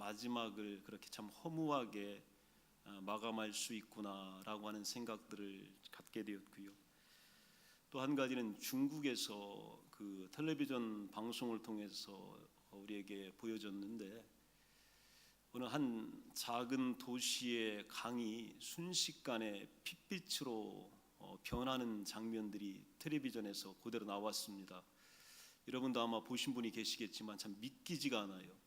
마지막을 그렇게 참 허무하게 마감할 수 있구나라고 하는 생각들을 갖게 되었고요. 또 한 가지는 중국에서 그 텔레비전 방송을 통해서 우리에게 보여졌는데, 어느 한 작은 도시의 강이 순식간에 핏빛으로 변하는 장면들이 텔레비전에서 그대로 나왔습니다. 여러분도 아마 보신 분이 계시겠지만 참 믿기지가 않아요.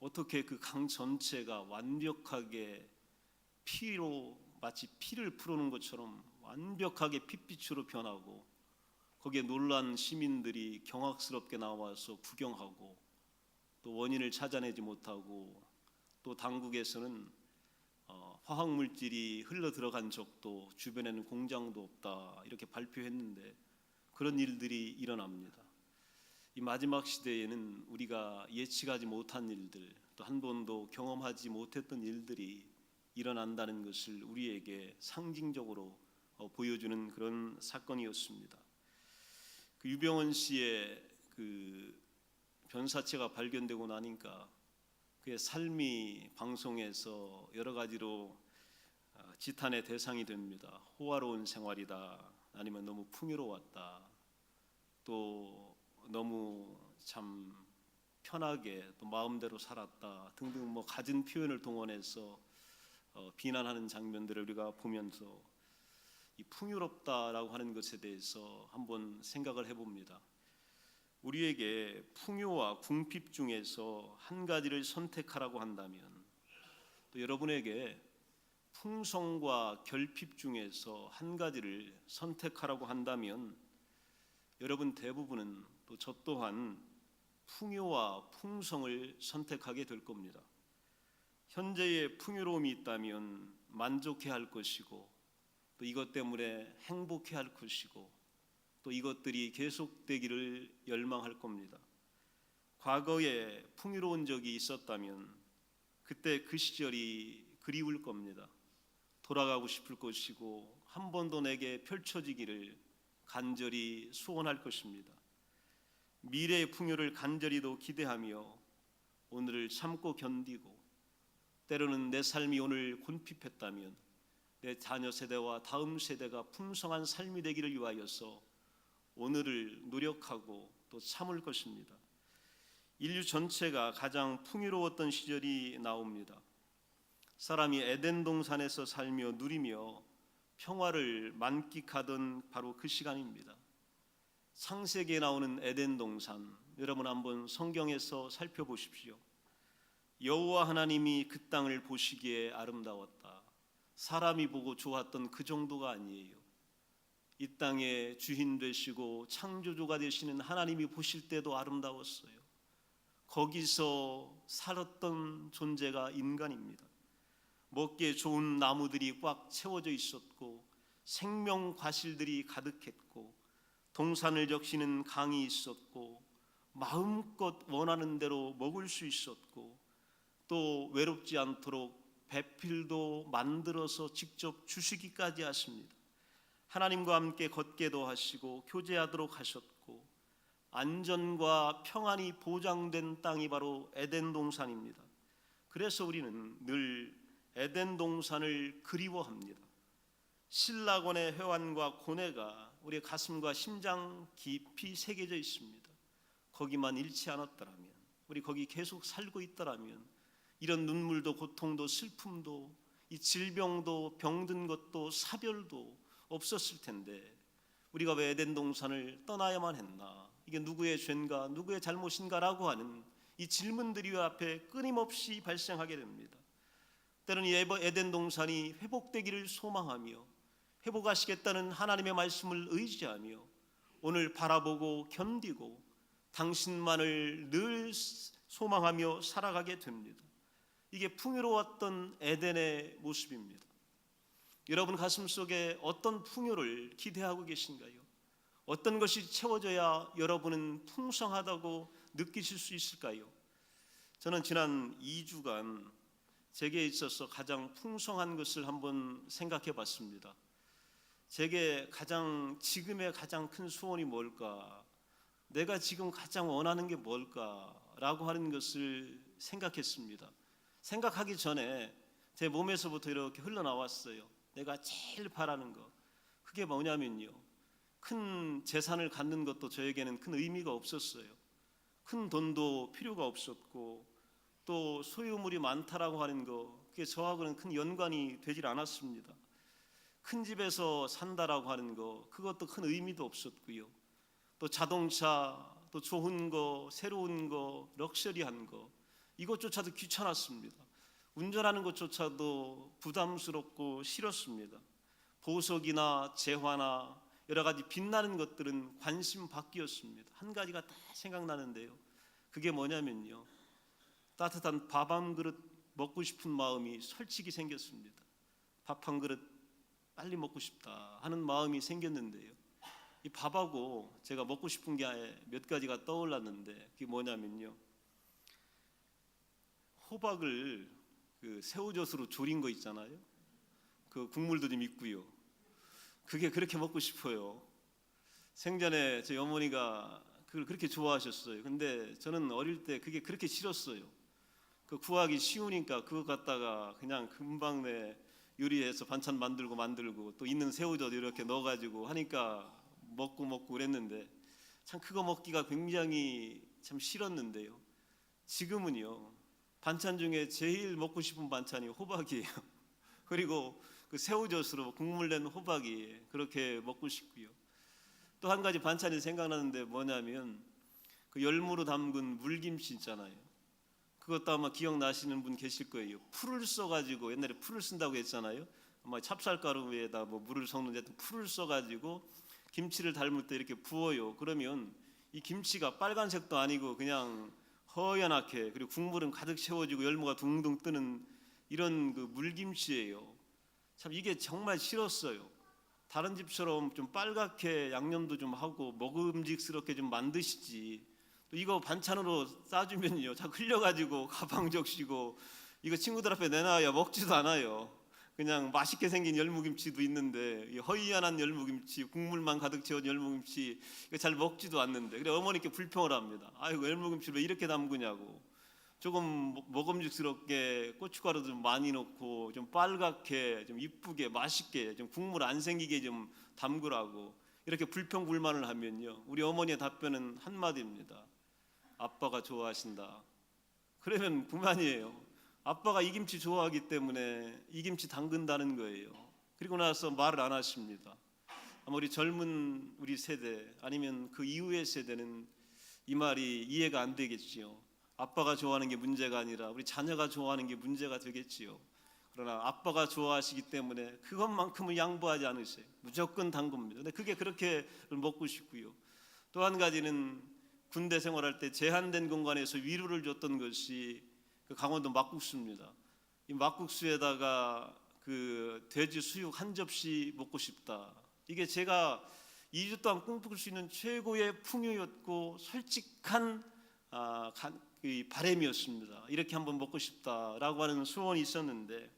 어떻게 그 강 전체가 완벽하게 피로, 마치 피를 풀어놓은 것처럼 완벽하게 핏빛으로 변하고, 거기에 놀란 시민들이 경악스럽게 나와서 구경하고, 또 원인을 찾아내지 못하고, 또 당국에서는 화학물질이 흘러 들어간 적도, 주변에는 공장도 없다 이렇게 발표했는데, 그런 일들이 일어납니다. 이 마지막 시대에는 우리가 예측하지 못한 일들, 또 한 번도 경험하지 못했던 일들이 일어난다는 것을 우리에게 상징적으로 보여주는 그런 사건이었습니다. 그 유병원 씨의 그 변사체가 발견되고 나니까 그의 삶이 방송에서 여러 가지로 지탄의 대상이 됩니다. 호화로운 생활이다, 아니면 너무 풍요로웠다, 또 너무 참 편하게 또 마음대로 살았다 등등 뭐 갖은 표현을 동원해서 비난하는 장면들을 우리가 보면서 이 풍요롭다라고 하는 것에 대해서 한번 생각을 해봅니다. 우리에게 풍요와 궁핍 중에서 한 가지를 선택하라고 한다면, 또 여러분에게 풍성과 결핍 중에서 한 가지를 선택하라고 한다면, 여러분 대부분은 또 저 또한 풍요와 풍성을 선택하게 될 겁니다. 현재의 풍요로움이 있다면 만족해야 할 것이고, 또 이것 때문에 행복해야 할 것이고, 또 이것들이 계속되기를 열망할 겁니다. 과거에 풍요로운 적이 있었다면 그때 그 시절이 그리울 겁니다. 돌아가고 싶을 것이고, 한 번 더 내게 펼쳐지기를 간절히 소원할 것입니다. 미래의 풍요를 간절히도 기대하며 오늘을 참고 견디고, 때로는 내 삶이 오늘 곤핍했다면 내 자녀 세대와 다음 세대가 풍성한 삶이 되기를 위하여서 오늘을 노력하고 또 참을 것입니다. 인류 전체가 가장 풍요로웠던 시절이 나옵니다. 사람이 에덴 동산에서 살며 누리며 평화를 만끽하던 바로 그 시간입니다. 창세기에 나오는 에덴 동산, 여러분 한번 성경에서 살펴보십시오. 여호와 하나님이 그 땅을 보시기에 아름다웠다. 사람이 보고 좋았던 그 정도가 아니에요. 이 땅의 주인 되시고 창조주가 되시는 하나님이 보실 때도 아름다웠어요. 거기서 살았던 존재가 인간입니다. 먹기에 좋은 나무들이 꽉 채워져 있었고, 생명 과실들이 가득했고, 동산을 적시는 강이 있었고, 마음껏 원하는 대로 먹을 수 있었고, 또 외롭지 않도록 배필도 만들어서 직접 주시기까지 하십니다. 하나님과 함께 걷게도 하시고 교제하도록 하셨고, 안전과 평안이 보장된 땅이 바로 에덴 동산입니다. 그래서 우리는 늘 에덴 동산을 그리워합니다. 신라곤의 회환과 고뇌가 우리의 가슴과 심장 깊이 새겨져 있습니다. 거기만 잃지 않았더라면, 우리 거기 계속 살고 있더라면, 이런 눈물도 고통도 슬픔도, 이 질병도 병든 것도 사별도 없었을 텐데, 우리가 왜 에덴 동산을 떠나야만 했나, 이게 누구의 죄인가, 누구의 잘못인가라고 하는 이 질문들이 앞에 끊임없이 발생하게 됩니다. 때로는 이 에덴 동산이 회복되기를 소망하며, 회복하시겠다는 하나님의 말씀을 의지하며 오늘 바라보고 견디고 당신만을 늘 소망하며 살아가게 됩니다. 이게 풍요로웠던 에덴의 모습입니다. 여러분 가슴속에 어떤 풍요를 기대하고 계신가요? 어떤 것이 채워져야 여러분은 풍성하다고 느끼실 수 있을까요? 저는 지난 2주간 제게 있어서 가장 풍성한 것을 한번 생각해 봤습니다. 제게 지금의 가장 큰 소원이 뭘까? 내가 지금 가장 원하는 게 뭘까? 라고 하는 것을 생각했습니다. 생각하기 전에 제 몸에서부터 이렇게 흘러나왔어요. 내가 제일 바라는 거, 그게 뭐냐면요, 큰 재산을 갖는 것도 저에게는 큰 의미가 없었어요. 큰 돈도 필요가 없었고, 또 소유물이 많다라고 하는 거, 그게 저하고는 큰 연관이 되질 않았습니다. 큰 집에서 산다라고 하는 거, 그것도 큰 의미도 없었고요. 또 자동차, 또 좋은 거, 새로운 거, 럭셔리한 거, 이것조차도 귀찮았습니다. 운전하는 것조차도 부담스럽고 싫었습니다. 보석이나 재화나 여러 가지 빛나는 것들은 관심 밖이었습니다. 한 가지가 딱 생각나는데요, 그게 뭐냐면요, 따뜻한 밥 한 그릇 먹고 싶은 마음이 솔직히 생겼습니다. 밥 한 그릇 빨리 먹고 싶다 하는 마음이 생겼는데요, 이 밥하고 제가 먹고 싶은 게 몇 가지가 떠올랐는데, 그게 뭐냐면요, 호박을 그 새우젓으로 조린 거 있잖아요. 그 국물도 좀 있고요. 그게 그렇게 먹고 싶어요. 생전에 저희 어머니가 그걸 그렇게 좋아하셨어요. 근데 저는 어릴 때 그게 그렇게 싫었어요. 그 구하기 쉬우니까 그거 갖다가 그냥 금방 내 요리해서 반찬 만들고 또 있는 새우젓 이렇게 넣어가지고 하니까 먹고 그랬는데, 참 그거 먹기가 굉장히 참 싫었는데요, 지금은요, 반찬 중에 제일 먹고 싶은 반찬이 호박이에요. 그리고 그 새우젓으로 국물 낸 호박이 그렇게 먹고 싶고요. 또 한 가지 반찬이 생각나는데 뭐냐면, 그 열무로 담근 물김치 있잖아요. 그것도 아마 기억나시는 분 계실 거예요. 풀을 써가지고, 옛날에 풀을 쓴다고 했잖아요. 아마 찹쌀가루 위에다 뭐 물을 섞는데 풀을 써가지고 김치를 삶을 때 이렇게 부어요. 그러면 이 김치가 빨간색도 아니고 그냥 허연하게, 그리고 국물은 가득 채워지고 열무가 둥둥 뜨는 이런 그 물김치예요. 참 이게 정말 싫었어요. 다른 집처럼 좀 빨갛게 양념도 좀 하고 먹음직스럽게 좀 만드시지, 또 이거 반찬으로 싸주면요, 자꾸 흘려가지고 가방 적시고 이거 친구들 앞에 내놔야 먹지도 않아요. 그냥 맛있게 생긴 열무김치도 있는데, 허이연한 열무김치, 국물만 가득 채운 열무김치, 이거 잘 먹지도 않는데, 그래 어머니께 불평을 합니다. 아이고, 열무김치를 왜 이렇게 담그냐고. 조금 먹음직스럽게 고춧가루 좀 많이 넣고 좀 빨갛게 좀 이쁘게 맛있게 좀 국물 안 생기게 좀 담그라고 이렇게 불평 불만을 하면요, 우리 어머니의 답변은 한마디입니다. 아빠가 좋아하신다. 그러면 그만이에요. 아빠가 이 김치 좋아하기 때문에 이 김치 담근다는 거예요. 그리고 나서 말을 안 하십니다. 아마 우리 젊은 우리 세대, 아니면 그 이후의 세대는 이 말이 이해가 안 되겠지요. 아빠가 좋아하는 게 문제가 아니라 우리 자녀가 좋아하는 게 문제가 되겠지요. 그러나 아빠가 좋아하시기 때문에 그것만큼은 양보하지 않으세요. 무조건 담급니다. 근데 그게 그렇게 먹고 싶고요. 또 한 가지는 군대 생활할 때 제한된 공간에서 위로를 줬던 것이 그 강원도 막국수입니다. 이 막국수에다가 그 돼지 수육 한 접시 먹고 싶다. 이게 제가 2주 동안 꿈꿀 수 있는 최고의 풍요였고 솔직한 바람이었습니다. 이렇게 한번 먹고 싶다라고 하는 소원이 있었는데,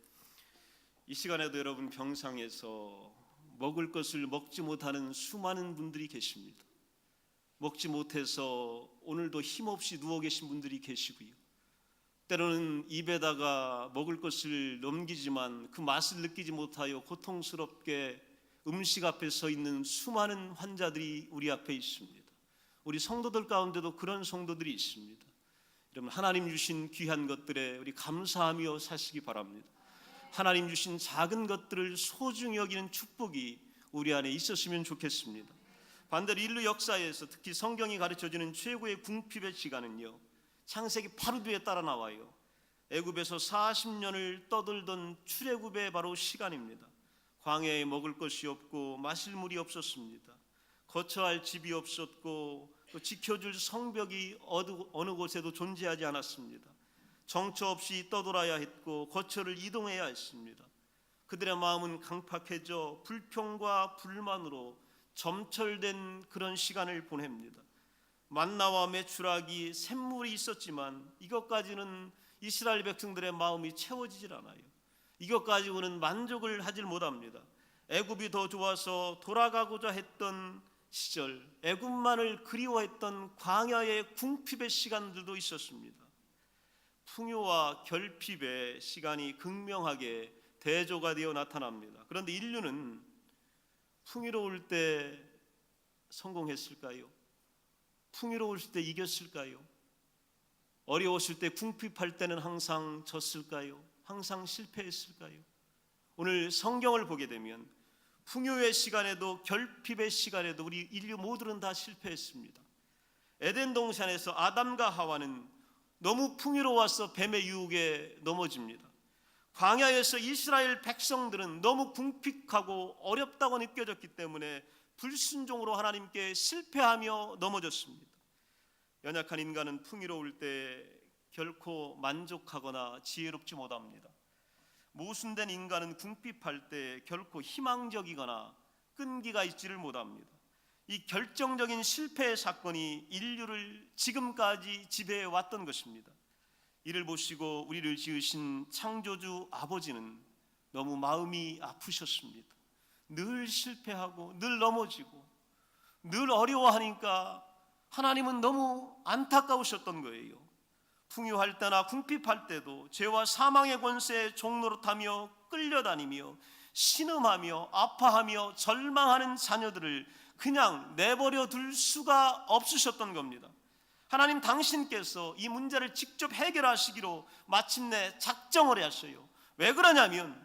이 시간에도 여러분 병상에서 먹을 것을 먹지 못하는 수많은 분들이 계십니다. 먹지 못해서 오늘도 힘없이 누워 계신 분들이 계시고요. 때로는 입에다가 먹을 것을 넘기지만 그 맛을 느끼지 못하여 고통스럽게 음식 앞에 서 있는 수많은 환자들이 우리 앞에 있습니다. 우리 성도들 가운데도 그런 성도들이 있습니다. 여러분, 하나님 주신 귀한 것들에 우리 감사하며 사시기 바랍니다. 하나님 주신 작은 것들을 소중히 여기는 축복이 우리 안에 있었으면 좋겠습니다. 반대로 인류 역사에서 특히 성경이 가르쳐주는 최고의 궁핍의 시간은요, 창세기 8호 뒤에 따라 나와요. 애굽에서 40년을 떠들던 출애굽의 바로 시간입니다. 광야에 먹을 것이 없고 마실 물이 없었습니다. 거처할 집이 없었고 또 지켜줄 성벽이 어느 곳에도 존재하지 않았습니다. 정처 없이 떠돌아야 했고 거처를 이동해야 했습니다. 그들의 마음은 강팍해져 불평과 불만으로 점철된 그런 시간을 보냅니다. 만나와 메추라기, 샘물이 있었지만 이것까지는 이스라엘 백성들의 마음이 채워지질 않아요. 이것 가지고는 만족을 하질 못합니다. 애굽이 더 좋아서 돌아가고자 했던 시절, 애굽만을 그리워했던 광야의 궁핍의 시간들도 있었습니다. 풍요와 결핍의 시간이 극명하게 대조가 되어 나타납니다. 그런데 인류는 풍요로울 때 성공했을까요? 풍요로울 때 이겼을까요? 어려웠을 때 궁핍할 때는 항상 졌을까요? 항상 실패했을까요? 오늘 성경을 보게 되면 풍요의 시간에도 결핍의 시간에도 우리 인류 모두는 다 실패했습니다. 에덴 동산에서 아담과 하와는 너무 풍요로워서 뱀의 유혹에 넘어집니다. 광야에서 이스라엘 백성들은 너무 궁핍하고 어렵다고 느껴졌기 때문에 불순종으로 하나님께 실패하며 넘어졌습니다. 연약한 인간은 풍요로울 때 결코 만족하거나 지혜롭지 못합니다. 모순된 인간은 궁핍할 때 결코 희망적이거나 끈기가 있지를 못합니다. 이 결정적인 실패의 사건이 인류를 지금까지 지배해 왔던 것입니다. 이를 보시고 우리를 지으신 창조주 아버지는 너무 마음이 아프셨습니다. 늘 실패하고 늘 넘어지고 늘 어려워하니까 하나님은 너무 안타까우셨던 거예요. 풍요할 때나 궁핍할 때도 죄와 사망의 권세에 종노릇하며 끌려다니며 신음하며 아파하며 절망하는 자녀들을 그냥 내버려 둘 수가 없으셨던 겁니다. 하나님 당신께서 이 문제를 직접 해결하시기로 마침내 작정을 하셔요. 왜 그러냐면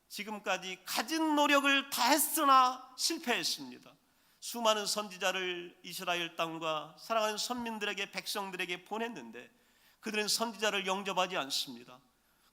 지금까지 가진 노력을 다했으나 실패했습니다. 수많은 선지자를 이스라엘 땅과 사랑하는 선민들에게 백성들에게 보냈는데 그들은 선지자를 영접하지 않습니다.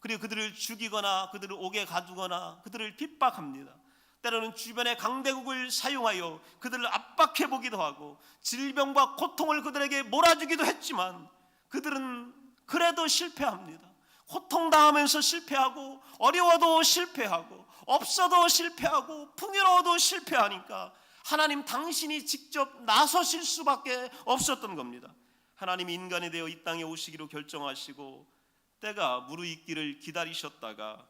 그리고 그들을 죽이거나 그들을 옥에 가두거나 그들을 핍박합니다. 때로는 주변의 강대국을 사용하여 그들을 압박해 보기도 하고 질병과 고통을 그들에게 몰아주기도 했지만 그들은 그래도 실패합니다. 고통당하면서 실패하고 어려워도 실패하고 없어도 실패하고 풍요로워도 실패하니까 하나님 당신이 직접 나서실 수밖에 없었던 겁니다. 하나님이 인간이 되어 이 땅에 오시기로 결정하시고 때가 무르익기를 기다리셨다가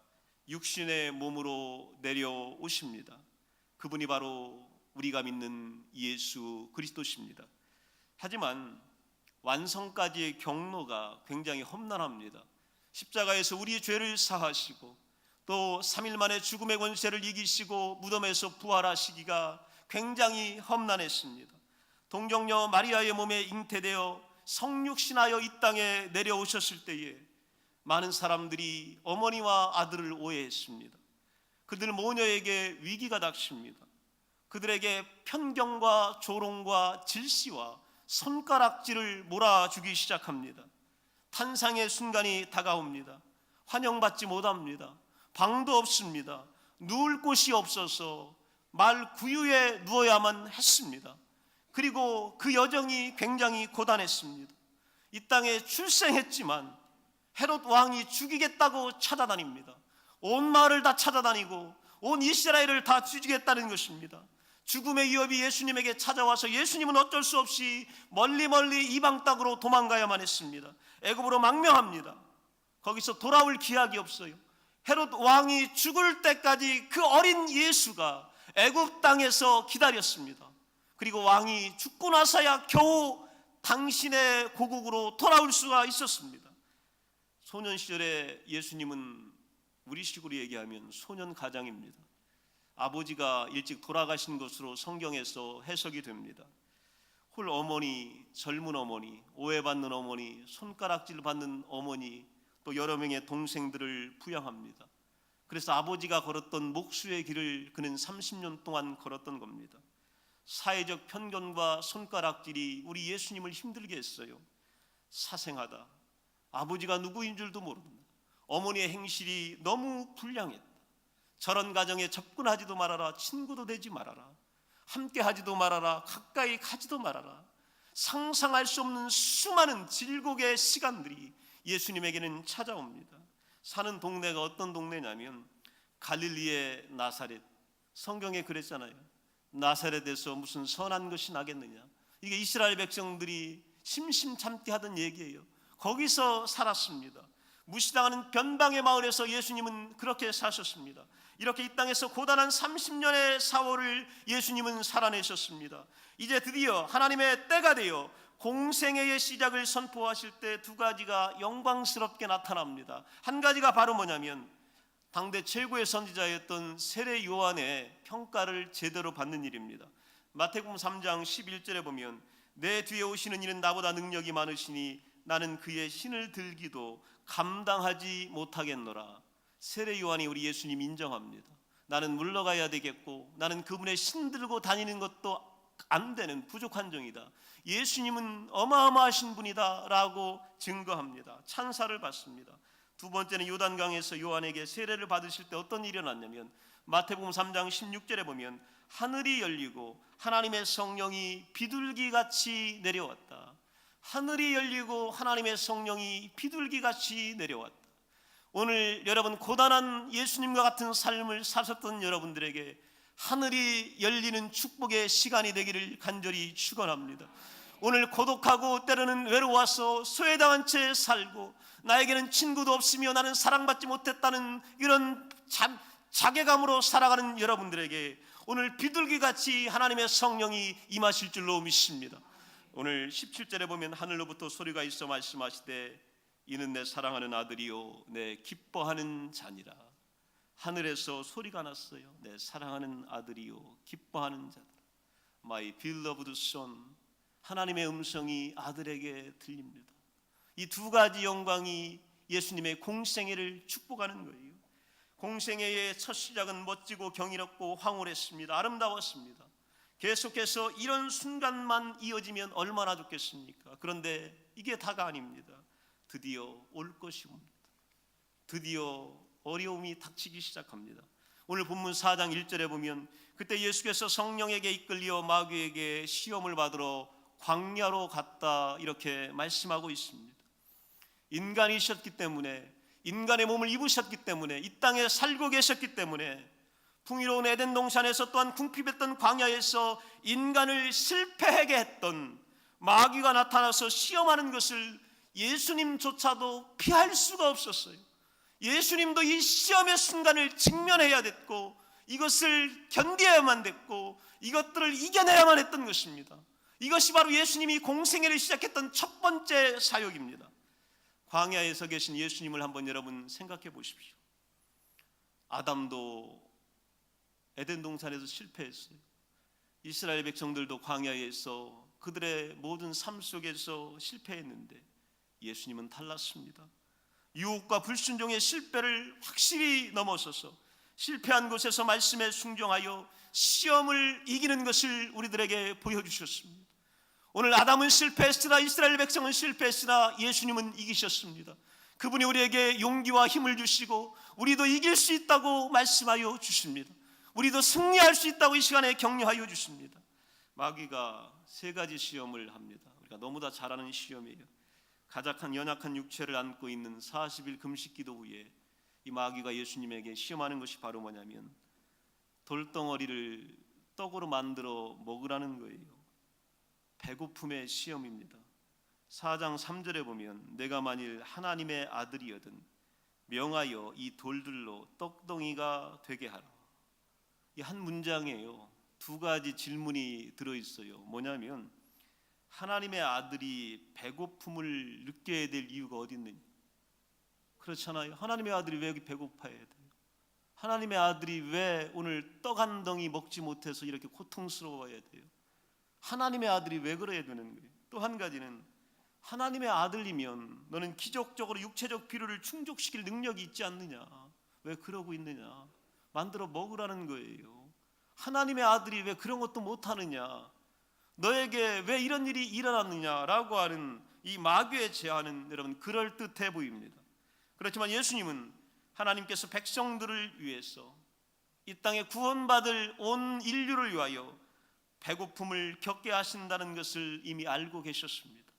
육신의 몸으로 내려오십니다. 그분이 바로 우리가 믿는 예수 그리스도십니다. 하지만 완성까지의 경로가 굉장히 험난합니다. 십자가에서 우리의 죄를 사하시고 또 3일 만에 죽음의 권세를 이기시고 무덤에서 부활하시기가 굉장히 험난했습니다. 동정녀 마리아의 몸에 잉태되어 성육신하여 이 땅에 내려오셨을 때에 많은 사람들이 어머니와 아들을 오해했습니다. 그들 모녀에게 위기가 닥칩니다. 그들에게 편견과 조롱과 질시와 손가락질을 몰아주기 시작합니다. 탄상의 순간이 다가옵니다. 환영받지 못합니다. 방도 없습니다. 누울 곳이 없어서 말 구유에 누워야만 했습니다. 그리고 그 여정이 굉장히 고단했습니다. 이 땅에 출생했지만 헤롯 왕이 죽이겠다고 찾아다닙니다. 온 마을을 다 찾아다니고 온 이스라엘을 다 죽이겠다는 것입니다. 죽음의 위협이 예수님에게 찾아와서 예수님은 어쩔 수 없이 멀리 이방 땅으로 도망가야만 했습니다. 애굽으로 망명합니다. 거기서 돌아올 기약이 없어요. 헤롯 왕이 죽을 때까지 그 어린 예수가 애굽 땅에서 기다렸습니다. 그리고 왕이 죽고 나서야 겨우 당신의 고국으로 돌아올 수가 있었습니다. 소년 시절에 예수님은 우리식으로 얘기하면 소년 가장입니다. 아버지가 일찍 돌아가신 것으로 성경에서 해석이 됩니다. 홀 어머니, 젊은 어머니, 오해받는 어머니, 손가락질 받는 어머니, 또 여러 명의 동생들을 부양합니다. 그래서 아버지가 걸었던 목수의 길을 그는 30년 동안 걸었던 겁니다. 사회적 편견과 손가락질이 우리 예수님을 힘들게 했어요. 사생하다, 아버지가 누구인 줄도 모른다, 어머니의 행실이 너무 불량했다, 저런 가정에 접근하지도 말아라, 친구도 되지 말아라, 함께 하지도 말아라, 가까이 가지도 말아라, 상상할 수 없는 수많은 질곡의 시간들이 예수님에게는 찾아옵니다. 사는 동네가 어떤 동네냐면 갈릴리의 나사렛. 성경에 그랬잖아요. 나사렛에서 무슨 선한 것이 나겠느냐. 이게 이스라엘 백성들이 심심찮게 하던 얘기예요. 거기서 살았습니다. 무시당하는 변방의 마을에서 예수님은 그렇게 사셨습니다. 이렇게 이 땅에서 고단한 30년의 사월을 예수님은 살아내셨습니다. 이제 드디어 하나님의 때가 되어 공생애의 시작을 선포하실 때 두 가지가 영광스럽게 나타납니다. 한 가지가 바로 뭐냐면 당대 최고의 선지자였던 세례 요한의 평가를 제대로 받는 일입니다. 마태복음 3장 11절에 보면 내 뒤에 오시는 이는 나보다 능력이 많으시니 나는 그의 신을 들기도 감당하지 못하겠노라. 세례 요한이 우리 예수님 인정합니다. 나는 물러가야 되겠고 나는 그분의 신 들고 다니는 것도 안 되는 부족한 종이다. 예수님은 어마어마하신 분이다 라고 증거합니다. 찬사를 받습니다. 두 번째는 요단강에서 요한에게 세례를 받으실 때 어떤 일이 일어났냐면 마태복음 3장 16절에 보면 하늘이 열리고 하나님의 성령이 비둘기같이 내려왔다. 하늘이 열리고 하나님의 성령이 비둘기같이 내려왔다. 오늘 여러분 고단한 예수님과 같은 삶을 사셨던 여러분들에게 하늘이 열리는 축복의 시간이 되기를 간절히 축원합니다. 오늘 고독하고 때로는 외로워서 소외당한 채 살고 나에게는 친구도 없으며 나는 사랑받지 못했다는 이런 자괴감으로 살아가는 여러분들에게 오늘 비둘기같이 하나님의 성령이 임하실 줄로 믿습니다. 오늘 17절에 보면 하늘로부터 소리가 있어 말씀하시되 이는 내 사랑하는 아들이요 내 기뻐하는 자니라. 하늘에서 소리가 났어요. 내 사랑하는 아들이요 기뻐하는 자들. My beloved son. 하나님의 음성이 아들에게 들립니다. 이 두 가지 영광이 예수님의 공생애를 축복하는 거예요. 공생애의 첫 시작은 멋지고 경이롭고 황홀했습니다. 아름다웠습니다. 계속해서 이런 순간만 이어지면 얼마나 좋겠습니까? 그런데 이게 다가 아닙니다. 드디어 올 것이 옵니다. 드디어 어려움이 닥치기 시작합니다. 오늘 본문 4장 1절에 보면 그때 예수께서 성령에게 이끌려 마귀에게 시험을 받으러 광야로 갔다 이렇게 말씀하고 있습니다. 인간이셨기 때문에 인간의 몸을 입으셨기 때문에 이 땅에 살고 계셨기 때문에 풍요로운 에덴 동산에서 또한 궁핍했던 광야에서 인간을 실패하게 했던 마귀가 나타나서 시험하는 것을 예수님조차도 피할 수가 없었어요. 예수님도 이 시험의 순간을 직면해야 됐고 이것을 견뎌야만 됐고 이것들을 이겨내야만 했던 것입니다. 이것이 바로 예수님이 공생애를 시작했던 첫 번째 사역입니다. 광야에서 계신 예수님을 한번 여러분 생각해 보십시오. 아담도 에덴 동산에서 실패했어요. 이스라엘 백성들도 광야에서 그들의 모든 삶 속에서 실패했는데 예수님은 달랐습니다. 유혹과 불순종의 실패를 확실히 넘어서서 실패한 곳에서 말씀에 순종하여 시험을 이기는 것을 우리들에게 보여주셨습니다. 오늘 아담은 실패했으나 이스라엘 백성은 실패했으나 예수님은 이기셨습니다. 그분이 우리에게 용기와 힘을 주시고 우리도 이길 수 있다고 말씀하여 주십니다. 우리도 승리할 수 있다고 이 시간에 격려하여 주십니다. 마귀가 세 가지 시험을 합니다. 우리가 너무 다 잘 아는 시험이에요. 가장 연약한 육체를 안고 있는 40일 금식기도 후에 이 마귀가 예수님에게 시험하는 것이 바로 뭐냐면 돌덩어리를 떡으로 만들어 먹으라는 거예요. 배고픔의 시험입니다. 4장 3절에 보면 내가 만일 하나님의 아들이거든 명하여 이 돌들로 떡덩이가 되게 하라. 이 한 문장이에요. 두 가지 질문이 들어있어요. 뭐냐면 하나님의 아들이 배고픔을 느껴야 될 이유가 어디 있느냐? 그렇잖아요. 하나님의 아들이 왜 배고파야 돼요? 하나님의 아들이 왜 오늘 떡 한 덩이 먹지 못해서 이렇게 고통스러워야 돼요? 하나님의 아들이 왜 그래야 되는 거예요? 또 한 가지는 하나님의 아들이면 너는 기적적으로 육체적 필요를 충족시킬 능력이 있지 않느냐? 왜 그러고 있느냐? 만들어 먹으라는 거예요. 하나님의 아들이 왜 그런 것도 못하느냐? 너에게 왜 이런 일이 일어났느냐라고 하는 이 마귀의 제안은 여러분 그럴듯해 보입니다. 그렇지만 예수님은 하나님께서 백성들을 위해서 이 땅에 구원받을 온 인류를 위하여 배고픔을 겪게 하신다는 것을 이미 알고 계셨습니다.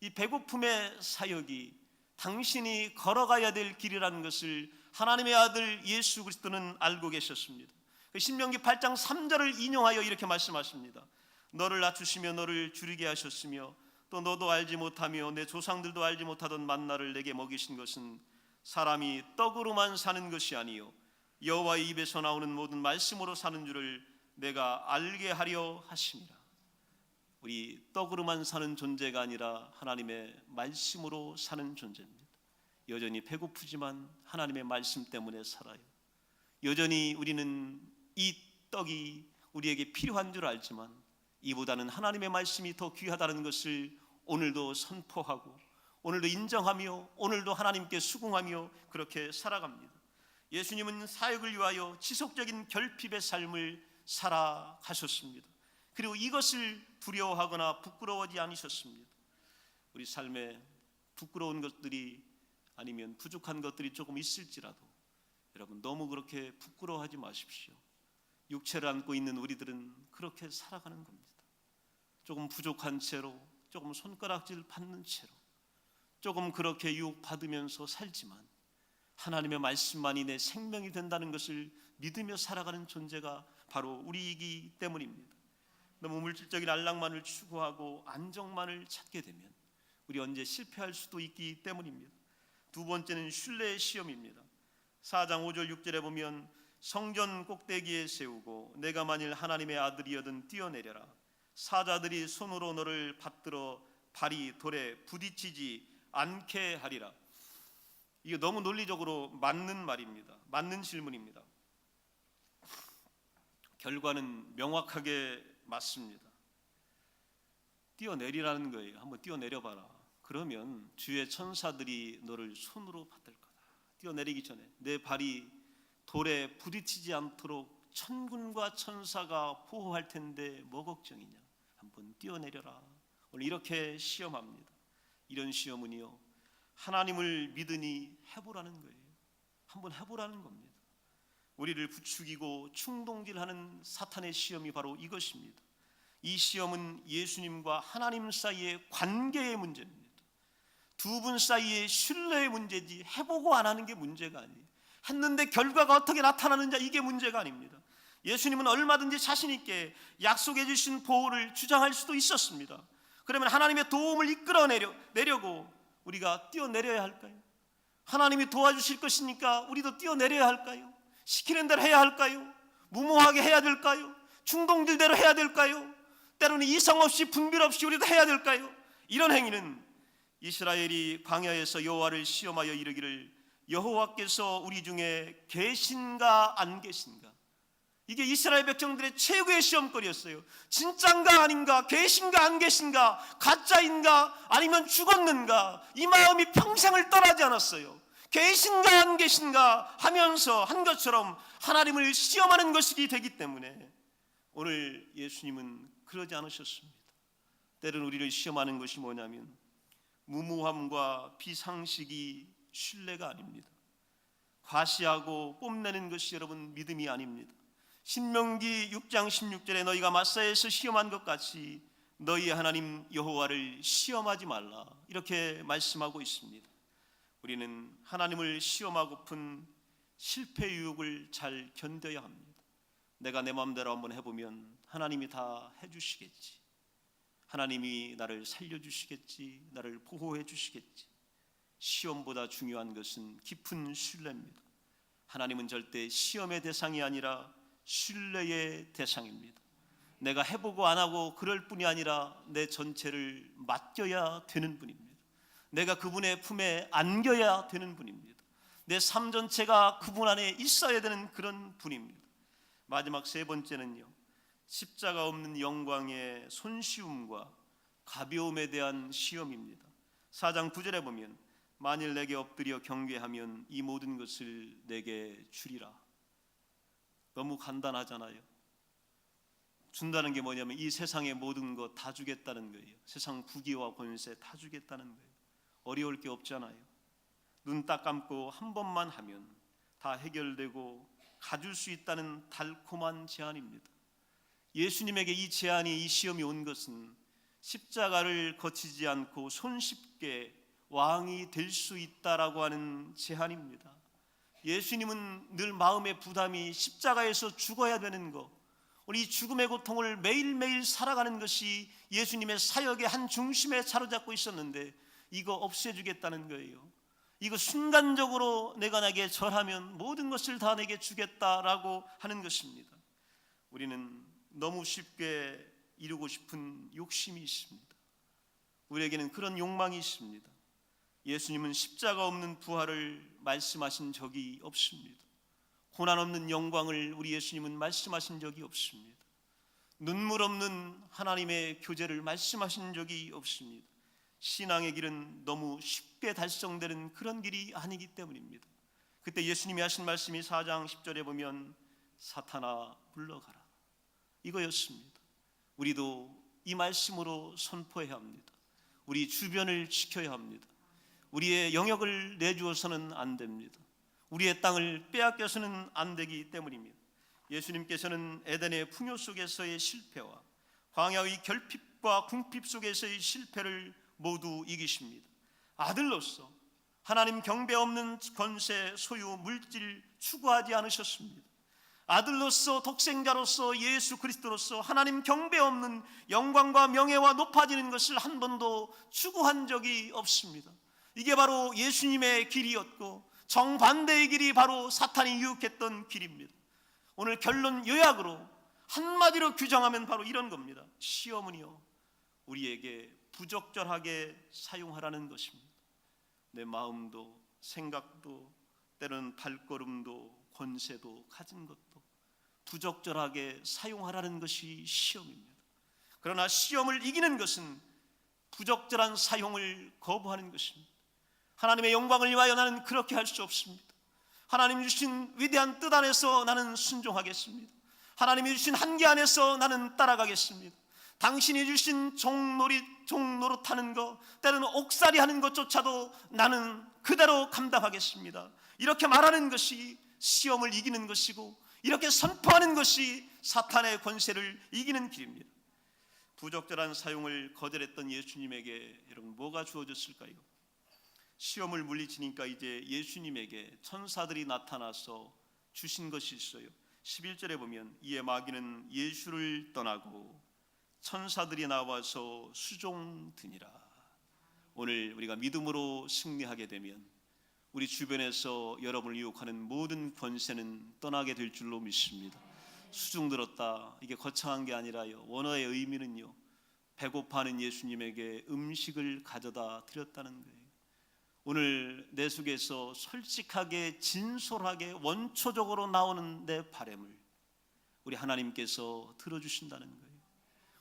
이 배고픔의 사역이 당신이 걸어가야 될 길이라는 것을 하나님의 아들 예수 그리스도는 알고 계셨습니다. 신명기 8장 3절을 인용하여 이렇게 말씀하십니다. 너를 낮추시며 너를 줄이게 하셨으며 또 너도 알지 못하며 내 조상들도 알지 못하던 만나를 내게 먹이신 것은 사람이 떡으로만 사는 것이 아니요 여호와의 입에서 나오는 모든 말씀으로 사는 줄을 내가 알게 하려 하심이라. 우리 떡으로만 사는 존재가 아니라 하나님의 말씀으로 사는 존재입니다. 여전히 배고프지만 하나님의 말씀 때문에 살아요. 여전히 우리는 이 떡이 우리에게 필요한 줄 알지만 이보다는 하나님의 말씀이 더 귀하다는 것을 오늘도 선포하고 오늘도 인정하며 오늘도 하나님께 수긍하며 그렇게 살아갑니다. 예수님은 사역을 위하여 지속적인 결핍의 삶을 살아가셨습니다. 그리고 이것을 두려워하거나 부끄러워하지 않으셨습니다. 우리 삶에 부끄러운 것들이 아니면 부족한 것들이 조금 있을지라도 여러분 너무 그렇게 부끄러워하지 마십시오. 육체를 안고 있는 우리들은 그렇게 살아가는 겁니다. 조금 부족한 채로, 조금 손가락질 받는 채로, 조금 그렇게 유혹받으면서 살지만 하나님의 말씀만이 내 생명이 된다는 것을 믿으며 살아가는 존재가 바로 우리이기 때문입니다. 너무 물질적인 안락만을 추구하고 안정만을 찾게 되면 우리 언제 실패할 수도 있기 때문입니다. 두 번째는 신뢰의 시험입니다. 4장 5절 6절에 보면 성전 꼭대기에 세우고 내가 만일 하나님의 아들이여든 뛰어내려라. 사자들이 손으로 너를 받들어 발이 돌에 부딪히지 않게 하리라. 이게 너무 논리적으로 맞는 말입니다. 맞는 질문입니다. 결과는 명확하게 맞습니다. 뛰어내리라는 거예요. 한번 뛰어내려봐라. 그러면 주의 천사들이 너를 손으로 받들 거다. 뛰어내리기 전에 내 발이 돌에 부딪히지 않도록 천군과 천사가 보호할 텐데 뭐 걱정이냐. 한번 뛰어내려라. 오늘 이렇게 시험합니다. 이런 시험은요, 하나님을 믿으니 해보라는 거예요. 한번 해보라는 겁니다. 우리를 부추기고 충동질하는 사탄의 시험이 바로 이것입니다. 이 시험은 예수님과 하나님 사이의 관계의 문제입니다. 두 분 사이의 신뢰의 문제지 해보고 안 하는 게 문제가 아니에요. 했는데 결과가 어떻게 나타나는지 이게 문제가 아닙니다. 예수님은 얼마든지 자신 있게 약속해 주신 보호를 주장할 수도 있었습니다. 그러면 하나님의 도움을 이끌어내려고 우리가 뛰어내려야 할까요? 하나님이 도와주실 것이니까 우리도 뛰어내려야 할까요? 시키는 대로 해야 할까요? 무모하게 해야 될까요? 충동질대로 해야 될까요? 때로는 이성 없이 분별 없이 우리도 해야 될까요? 이런 행위는 이스라엘이 광야에서 여호와를 시험하여 이르기를 여호와께서 우리 중에 계신가 안 계신가, 이게 이스라엘 백성들의 최고의 시험거리였어요. 진짠가 아닌가, 계신가 안 계신가, 가짜인가 아니면 죽었는가, 이 마음이 평생을 떠나지 않았어요. 계신가 안 계신가 하면서 한 것처럼 하나님을 시험하는 것이 되기 때문에 오늘 예수님은 그러지 않으셨습니다. 때로는 우리를 시험하는 것이 뭐냐면 무모함과 비상식이 신뢰가 아닙니다. 과시하고 뽐내는 것이 여러분 믿음이 아닙니다. 신명기 6장 16절에 너희가 마사에서 시험한 것 같이 너희 하나님 여호와를 시험하지 말라, 이렇게 말씀하고 있습니다. 우리는 하나님을 시험하고픈 실패 유혹을 잘 견뎌야 합니다. 내가 내 마음대로 한번 해보면 하나님이 다 해주시겠지, 하나님이 나를 살려주시겠지, 나를 보호해 주시겠지. 시험보다 중요한 것은 깊은 신뢰입니다. 하나님은 절대 시험의 대상이 아니라 신뢰의 대상입니다. 내가 해보고 안 하고 그럴 뿐이 아니라 내 전체를 맡겨야 되는 분입니다. 내가 그분의 품에 안겨야 되는 분입니다. 내 삶 전체가 그분 안에 있어야 되는 그런 분입니다. 마지막 세 번째는요, 십자가 없는 영광의 손쉬움과 가벼움에 대한 시험입니다. 4장 9절에 보면 만일 내게 엎드려 경배하면 이 모든 것을 내게 주리라. 너무 간단하잖아요. 준다는 게 뭐냐면 이 세상의 모든 것 다 주겠다는 거예요. 세상 부귀와 권세 다 주겠다는 거예요. 어려울 게 없잖아요. 눈 딱 감고 한 번만 하면 다 해결되고 가질 수 있다는 달콤한 제안입니다. 예수님에게 이 제안이, 이 시험이 온 것은 십자가를 거치지 않고 손쉽게 왕이 될 수 있다라고 하는 제안입니다. 예수님은 늘 마음의 부담이 십자가에서 죽어야 되는 것, 우리 죽음의 고통을 매일매일 살아가는 것이 예수님의 사역의 한 중심에 사로잡고 있었는데 이거 없애주겠다는 거예요. 이거 순간적으로 내가 나에게 절하면 모든 것을 다 내게 주겠다라고 하는 것입니다. 우리는 너무 쉽게 이루고 싶은 욕심이 있습니다. 우리에게는 그런 욕망이 있습니다. 예수님은 십자가 없는 부활을 말씀하신 적이 없습니다. 고난 없는 영광을 우리 예수님은 말씀하신 적이 없습니다. 눈물 없는 하나님의 교제를 말씀하신 적이 없습니다. 신앙의 길은 너무 쉽게 달성되는 그런 길이 아니기 때문입니다. 그때 예수님이 하신 말씀이 4장 10절에 보면 사탄아 물러가라, 이거였습니다. 우리도 이 말씀으로 선포해야 합니다. 우리 주변을 지켜야 합니다. 우리의 영역을 내주어서는 안 됩니다. 우리의 땅을 빼앗겨서는 안 되기 때문입니다. 예수님께서는 에덴의 풍요 속에서의 실패와 광야의 결핍과 궁핍 속에서의 실패를 모두 이기십니다. 아들로서 하나님 경배 없는 권세, 소유, 물질 추구하지 않으셨습니다. 아들로서, 독생자로서, 예수 그리스도로서 하나님 경배 없는 영광과 명예와 높아지는 것을 한 번도 추구한 적이 없습니다. 이게 바로 예수님의 길이었고, 정반대의 길이 바로 사탄이 유혹했던 길입니다. 오늘 결론 요약으로 한마디로 규정하면 바로 이런 겁니다. 시험은요, 우리에게 부적절하게 사용하라는 것입니다. 내 마음도, 생각도, 때로는 발걸음도, 권세도, 가진 것도 부적절하게 사용하라는 것이 시험입니다. 그러나 시험을 이기는 것은 부적절한 사용을 거부하는 것입니다. 하나님의 영광을 위하여 나는 그렇게 할 수 없습니다. 하나님 주신 위대한 뜻 안에서 나는 순종하겠습니다. 하나님이 주신 한계 안에서 나는 따라가겠습니다. 당신이 주신 종노릇하는 것, 때로는 옥살이 하는 것조차도 나는 그대로 감당하겠습니다. 이렇게 말하는 것이 시험을 이기는 것이고, 이렇게 선포하는 것이 사탄의 권세를 이기는 길입니다. 부적절한 사용을 거절했던 예수님에게 여러분 뭐가 주어졌을까요? 시험을 물리치니까 이제 예수님에게 천사들이 나타나서 주신 것이 있어요. 11절에 보면 이에 마귀는 예수를 떠나고 천사들이 나와서 수종드니라. 오늘 우리가 믿음으로 승리하게 되면 우리 주변에서 여러분을 유혹하는 모든 권세는 떠나게 될 줄로 믿습니다. 수종들었다, 이게 거창한 게 아니라요, 원어의 의미는요, 배고파하는 예수님에게 음식을 가져다 드렸다는 거예요. 오늘 내 속에서 솔직하게, 진솔하게, 원초적으로 나오는 내 바람을 우리 하나님께서 들어주신다는 거예요.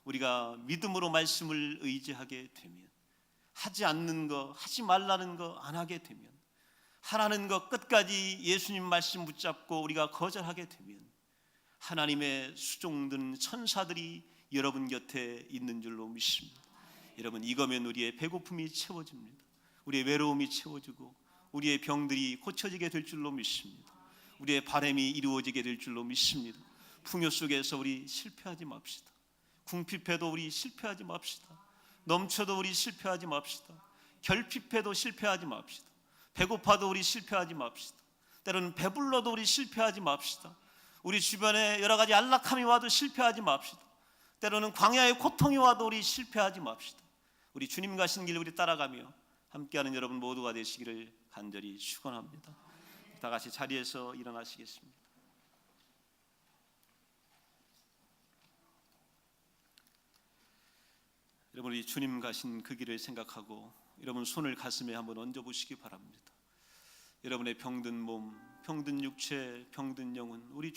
우리가 믿음으로 말씀을 의지하게 되면, 하지 않는 거, 하지 말라는 거 안 하게 되면, 하라는 것 끝까지 예수님 말씀 붙잡고 우리가 거절하게 되면 하나님의 수종든 천사들이 여러분 곁에 있는 줄로 믿습니다. 여러분, 이거면 우리의 배고픔이 채워집니다. 우리의 외로움이 채워지고 우리의 병들이 고쳐지게 될 줄로 믿습니다. 우리의 바람이 이루어지게 될 줄로 믿습니다. 풍요 속에서 우리 실패하지 맙시다. 궁핍해도 우리 실패하지 맙시다. 넘쳐도 우리 실패하지 맙시다. 결핍해도 실패하지 맙시다. 배고파도 우리 실패하지 맙시다. 때로는 배불러도 우리 실패하지 맙시다. 우리 주변에 여러 가지 안락함이 와도 실패하지 맙시다. 때로는 광야의 고통이 와도 우리 실패하지 맙시다. 우리 주님 가신 길 우리 따라가며 함께하는 여러분 모두가 되시기를 간절히 축원합니다. 다 같이 자리에서 일어나시겠습니다. 여러분, 우리 주님 가신 그 길을 생각하고 여러분 손을 가슴에 한번 얹어 보시기 바랍니다. 여러분의 병든 몸, 병든 육체, 병든 영혼, 우리